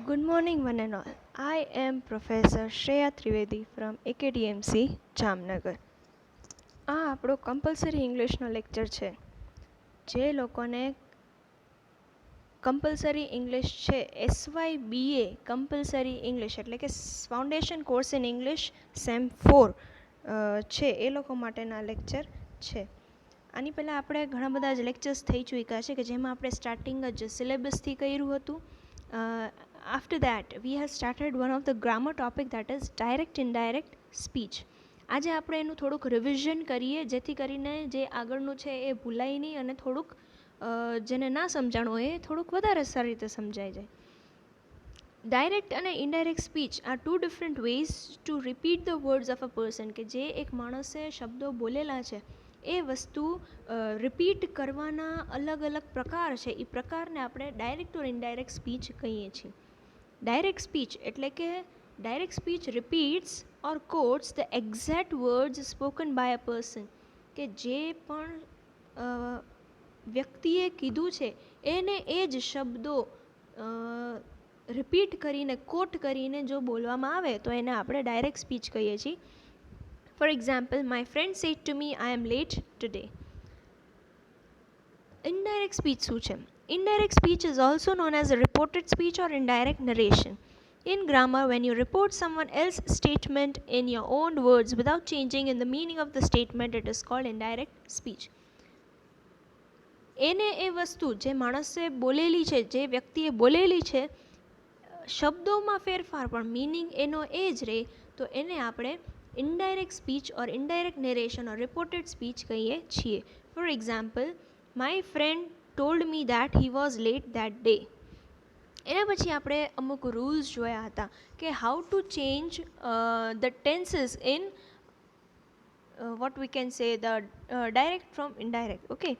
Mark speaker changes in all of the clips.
Speaker 1: Good morning, one and all. I am Professor Shreya Trivedi from AKDMC, Jamnagar. આ આપણો compulsory ઇંગ્લિશનો lecture છે. જે લોકોને કમ્પલસરી ઇંગ્લિશ છે SYBA કમ્પલસરી ઇંગ્લિશ એટલે કે foundation course in English sem 4 છે એ લોકો માટેના લેક્ચર છે. આની પહેલાં આપણે ઘણા બધા જ લેક્ચર્સ થઈ ચૂક્યા છે કે જેમાં આપણે સ્ટાર્ટિંગ જ સિલેબસથી કર્યું હતું. After that, we have started one of the grammar topic that is direct indirect speech. આજે આપણે એનું થોડુંક રિવિઝન કરીએ જેથી કરીને જે આગળનું છે એ ભૂલાય નહીં અને થોડુંક જેને ના સમજાણું હોય એ થોડુંક વધારે સારી રીતે સમજાઈ જાય. ડાયરેક્ટ અને indirect speech are two different ways to repeat the words of a person કે જે એક માણસે શબ્દો બોલેલા છે એ વસ્તુ રિપીટ કરવાના અલગ અલગ પ્રકાર છે. એ પ્રકારને આપણે ડાયરેક્ટ ઓર ઇનડાયરેક્ટ સ્પીચ કહીએ છીએ. ડાયરેક્ટ સ્પીચ એટલે કે direct speech repeats or quotes the exact words spoken by a person કે જે પણ વ્યક્તિએ કીધું છે એને એ જ શબ્દો રિપીટ કરીને કોટ કરીને જો બોલવામાં આવે તો એને આપણે ડાયરેક્ટ સ્પીચ કહીએ છીએ. For example, my friend said to me I am late today. Indirect speech શું છે? Indirect speech is also known as a reported speech or indirect narration. In grammar, when you report someone else's statement in your own words without changing in the meaning of the statement, it is called indirect speech. એને એ વસ્તુ જે માણસે બોલેલી છે, જે વ્યક્તિએ બોલેલી છે, શબ્દોમાં ફેરફાર પણ મીનિંગ એનો એ જ રહે તો એને આપણે ઇનડાયરેક્ટ સ્પીચ ઓર ઇનડાયરેક્ટ નેરેશન ઓર રિપોર્ટેડ સ્પીચ કહીએ છીએ. For example, my friend told me that he was late that day. એના પછી આપણે અમુક રૂલ્સ જોયા હતા કે how to change the tenses in what we can say the direct from indirect. Okay,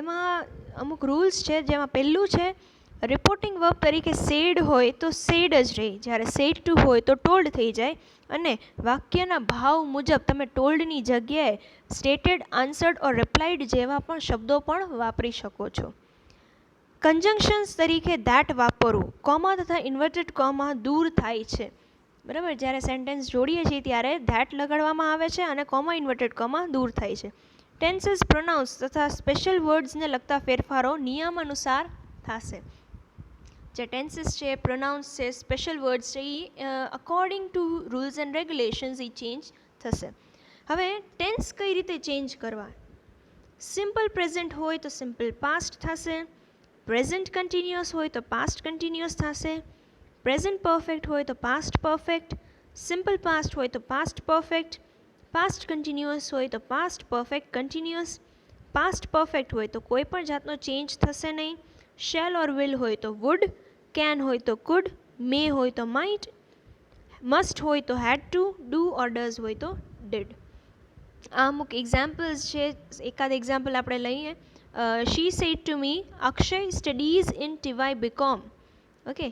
Speaker 1: એમાં અમુક રૂલ્સ છે જેમાં પહેલું છે રિપોર્ટિંગ વર્બ તરીકે સેડ હોય તો સેડ જ રહે, જ્યારે સેડ ટુ હોય તો ટોલ્ડ થઈ જાય અને વાક્યના ભાવ મુજબ તમે ટોલ્ડની જગ્યાએ સ્ટેટેડ, આન્સર્ડ ઓર રિપ્લાઇડ જેવા પણ શબ્દો પણ વાપરી શકો છો. કન્જંક્શન્સ તરીકે ધેટ વાપરવું, કોમા તથા ઇન્વર્ટેડ કોમા દૂર થાય છે. બરાબર, જ્યારે સેન્ટેન્સ જોડીએ છીએ ત્યારે ધેટ લગાડવામાં આવે છે અને કોમા ઇન્વર્ટેડ કોમા દૂર થાય છે. ટેન્સીસ, પ્રોનાઉન્સ તથા સ્પેશિયલ વર્ડ્સને લગતા ફેરફારો નિયમ અનુસાર થશે. જે ટેન્સીસ છે, પ્રોનાઉન્સ છે, સ્પેશિયલ વર્ડ્સ છે એ according to rules and regulations એ ચેન્જ થશે. હવે ટેન્સ કઈ રીતે ચેન્જ કરવા? સિમ્પલ પ્રેઝન્ટ હોય તો સિમ્પલ પાસ્ટ થશે, પ્રેઝન્ટ કન્ટિન્યુઅસ હોય તો પાસ્ટ કન્ટિન્યુઅસ થશે, પ્રેઝન્ટ પરફેક્ટ હોય તો પાસ્ટ પરફેક્ટ, સિમ્પલ પાસ્ટ હોય તો પાસ્ટ પરફેક્ટ, પાસ્ટ કન્ટિન્યુઅસ હોય તો past perfect continuous, past perfect હોય તો કોઈ પણ જાતનો ચેન્જ થશે નહીં, શેલ ઓર વિલ હોય તો વુડ, કેન હોય તો કુડ, મે હોય તો માઇટ, મસ્ટ હોય તો હેડ ટુ, ડુ ઓર ડઝ હોય તો ડીડ. આ અમુક એક્ઝામ્પલ્સ છે. એકાદ એક્ઝામ્પલ આપણે લઈએ. She said to me Akshay studies in TY BCom. Okay,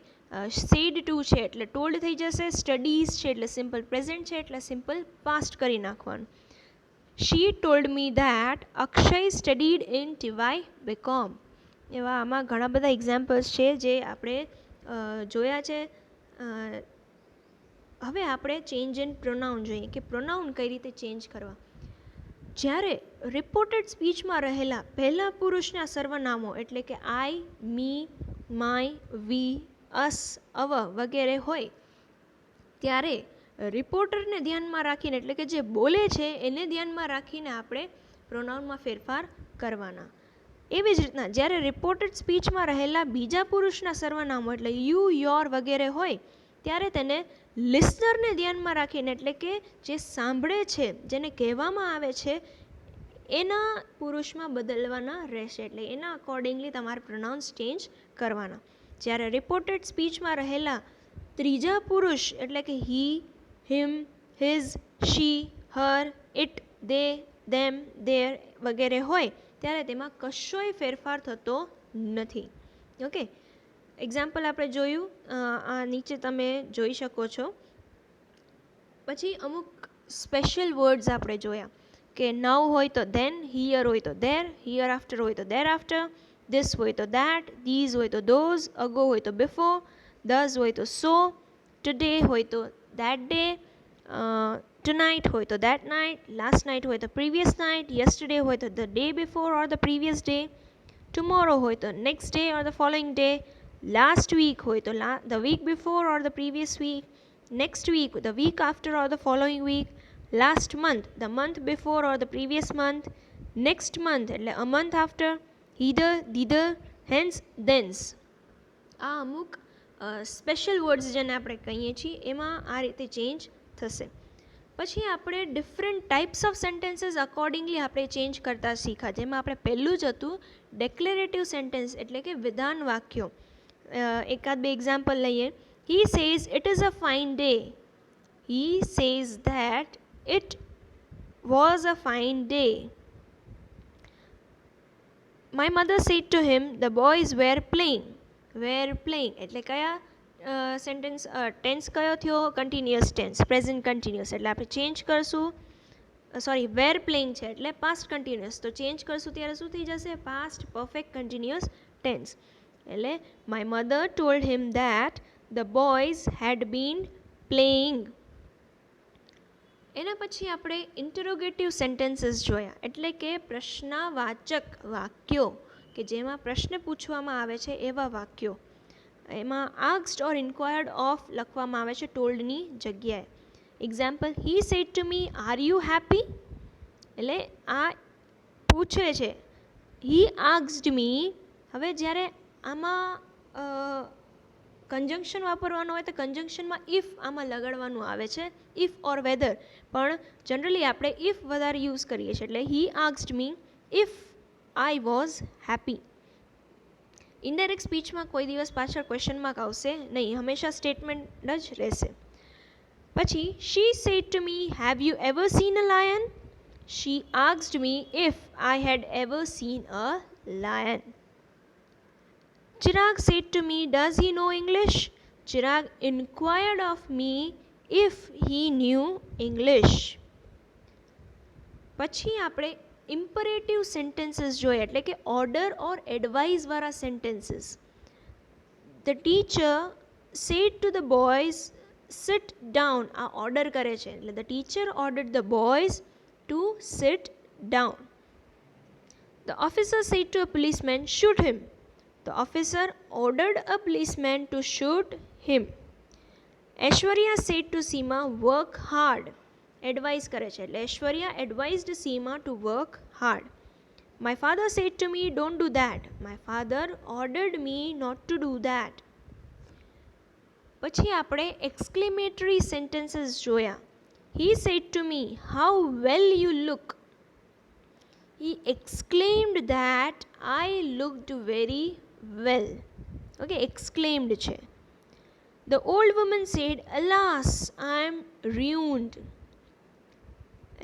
Speaker 1: said to છે એટલે ટોલ્ડ થઈ જશે, સ્ટડીઝ છે એટલે સિમ્પલ પ્રેઝન્ટ છે એટલે સિમ્પલ પાસ્ટ કરી નાખવાનું. She told me that Akshay studied in TY BCom. એવા આમાં ઘણા બધા એક્ઝામ્પલ્સ છે જે આપણે જોયા છે. હવે આપણે ચેન્જ ઇન પ્રોનાઉન જોઈએ કે પ્રોનાઉન કઈ રીતે ચેન્જ કરવા. જ્યારે રિપોર્ટેડ સ્પીચમાં રહેલા પહેલા પુરુષના સર્વનામો એટલે કે આઈ, મી, માય, વી, અસ, અવ વગેરે હોય ત્યારે રિપોર્ટરને ધ્યાનમાં રાખીને એટલે કે જે બોલે છે એને ધ્યાનમાં રાખીને આપણે પ્રોનાઉનમાં ફેરફાર કરવાના. એવી જ રીતના જ્યારે રિપોર્ટેડ સ્પીચમાં રહેલા બીજા પુરુષના સર્વનામો એટલે યુ, યોર વગેરે હોય ત્યારે તેને લિસનરને ધ્યાનમાં રાખીને એટલે કે જે સાંભળે છે, જેને કહેવામાં આવે છે એના પુરુષમાં બદલવાના રહેશે. એટલે એના અકોર્ડિંગલી તમારે પ્રોનાઉન્સ ચેન્જ કરવાના. જ્યારે રિપોર્ટેડ સ્પીચમાં રહેલા ત્રીજા પુરુષ એટલે કે he, him, his, she, her, it, they, them, their વગેરે હોય ત્યારે તેમાં કશોય ફેરફાર થતો નથી. ઓકે, એક્ઝામ્પલ આપણે જોયું, આ નીચે તમે જોઈ શકો છો. પછી અમુક સ્પેશિયલ વર્ડ્સ આપણે જોયા કે નાઉ હોય તો ધેન, હિયર હોય તો ધેર, હિયર આફ્ટર હોય તો ધેર આફ્ટર, ધીસ હોય તો ધેટ, ધીઝ હોય તો ધોઝ, અગો હોય તો બિફોર, does હોય તો so, today હોય તો that day, tonight હોય તો that night, last night હોય તો previous night, yesterday હોય તો the day before or the previous day, tomorrow હોય તો next day or the following day, last week હોય તો the week before or the previous week, next week the week after or the following week, last month the month before or the previous month, next month એટલે a month after, either, thither, hence, thence. આ અમુક special words જેને આપણે કહીએ છીએ એમાં આ રીતે ચેન્જ થશે. પછી આપણે different types of sentences accordingly આપણે ચેન્જ કરતા શીખા. જેમાં આપણે પહેલું જ હતું ડેક્લેરેટિવ સેન્ટેન્સ એટલે કે વિધાન વાક્યો. એકાદ બે એક્ઝામ્પલ લઈએ. He says it is a fine day. He says that it was a fine day. My mother said to him the boys were playing. Were playing એટલે કયા સેન્ટેન્સ ટેન્સ કયો થયો? Continuous tense, present continuous. એટલે આપણે change કરશું, sorry were playing છે એટલે past continuous, તો ચેન્જ કરશું ત્યારે શું થઈ જશે? Past perfect continuous tense. એટલે my mother told him that the boys had been playing. એના પછી આપણે ઇન્ટરોગેટિવ સેન્ટેન્સીસ જોયા, એટલે કે પ્રશ્નવાચક વાક્યો કે જેમાં પ્રશ્ન પૂછવામાં આવે છે એવા વાક્યો. એમાં આસ્ક્ડ ઓર ઇન્ક્વાયર્ડ ઓફ લખવામાં આવે છે ટોલ્ડની જગ્યાએ. Example, he said to me are you happy. એટલે આ પૂછે છે. હી આસ્ક્ડ મી. હવે જ્યારે આમાં કન્જંક્શન વાપરવાનું હોય તો કન્જંક્શનમાં ઇફ આમાં લગાડવાનું આવે છે, ઇફ ઓર વેધર. પણ જનરલી આપણે ઇફ વધારે યુઝ કરીએ છીએ. એટલે he asked me if I was happy. Indirect સ્પીચમાં કોઈ દિવસ પાછળ ક્વેશ્ચન માર્ક આવશે નહીં, હંમેશા સ્ટેટમેન્ટ જ રહેશે. પછી she said to me have you ever seen a lion. She asked me if I had ever seen a lion. Chirag said to me, does he know English? Chirag inquired of me if he knew English. પછી આપણે imperative sentences જોઈએ, એટલે કે order or advice વાળા sentences. The teacher said to the boys sit down. આ order કરે છે એટલે the teacher ordered the boys to sit down. The officer said to a policeman shoot him. The officer ordered a policeman to shoot him. Aishwarya said to Seema, work hard. Advise કરે છે એટલે Aishwarya advised Seema to work hard. My father said to me, don't do that. My father ordered me not to do that. પછી આપણે exclamatory sentences જોયા. He said to me, how well you look. He exclaimed that I looked very well. Okay, exclaimed છે. The old woman said, alas, I am ruined.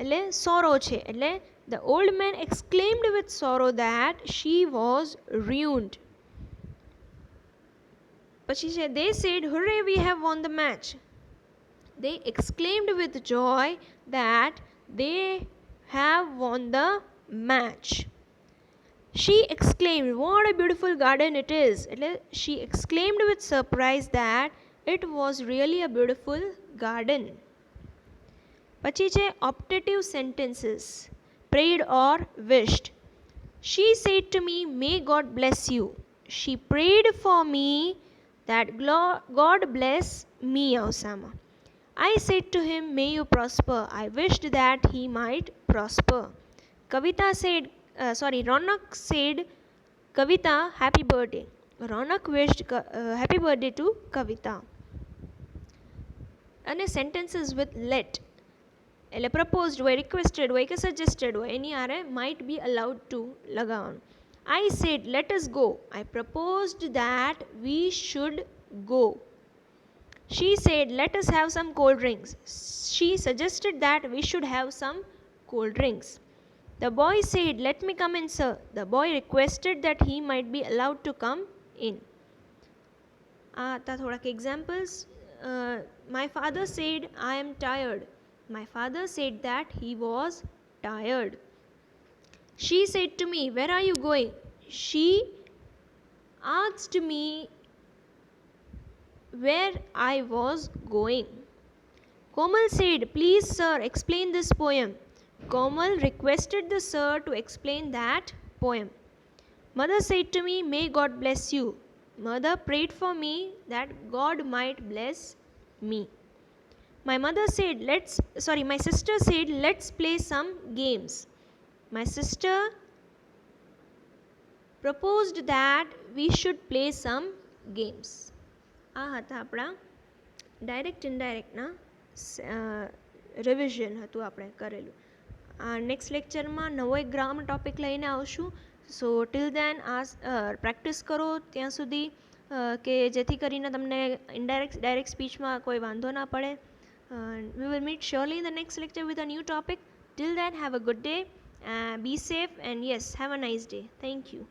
Speaker 1: એટલે sorrow છે એટલે the old man exclaimed with sorrow that she was ruined. પછી છે they said, hooray, we have won the match. They exclaimed with joy that they have won the match. She exclaimed, what a beautiful garden it is. એટલે she exclaimed with surprise that it was really a beautiful garden. પછી છે optative sentences, prayed or wished. She said to me, may God bless you. She prayed for me that God bless me Osama. I said to him, may you prosper. I wished that he might prosper. Kavita said, Ronak said, Kavita, happy birthday. Ronak wished happy birthday to Kavita. અને sentences with let એટલે proposed હોય, requested હોય કે suggested હોય, એની આરે might be allowed to લગાવવાનું. I said, let us go. I proposed that we should go. She said, let us have some cold drinks. She suggested that we should have some cold drinks. The boy said, let me come in, sir. The boy requested that he might be allowed to come in. આ હતા થોડાક examples. My father said, I am tired. My father said that he was tired. She said to me, where are you going? She asked me where I was going. Komal said, "Please, sir, explain this poem." Komal requested the sir to explain that poem. Mother said to me, "May God bless you." Mother prayed for me that God might bless me. My sister said, "Let's play some games." My sister proposed that we should play some games. આ હતા આપણા direct ઇનડાયરેક્ટના revision હતું આપણે કરેલું. Next લેક્ચરમાં નવો એક grammar topic લઈને આવશું. સો ટિલ દેન પ્રેક્ટિસ કરો ત્યાં સુધી કે જેથી કરીને તમને ડાયરેક્ટ સ્પીચમાં કોઈ વાંધો ના પડે. We will meet surely in the next lecture with a new topic. Till then, have a good day, be safe, and yes, have a nice day. Thank you.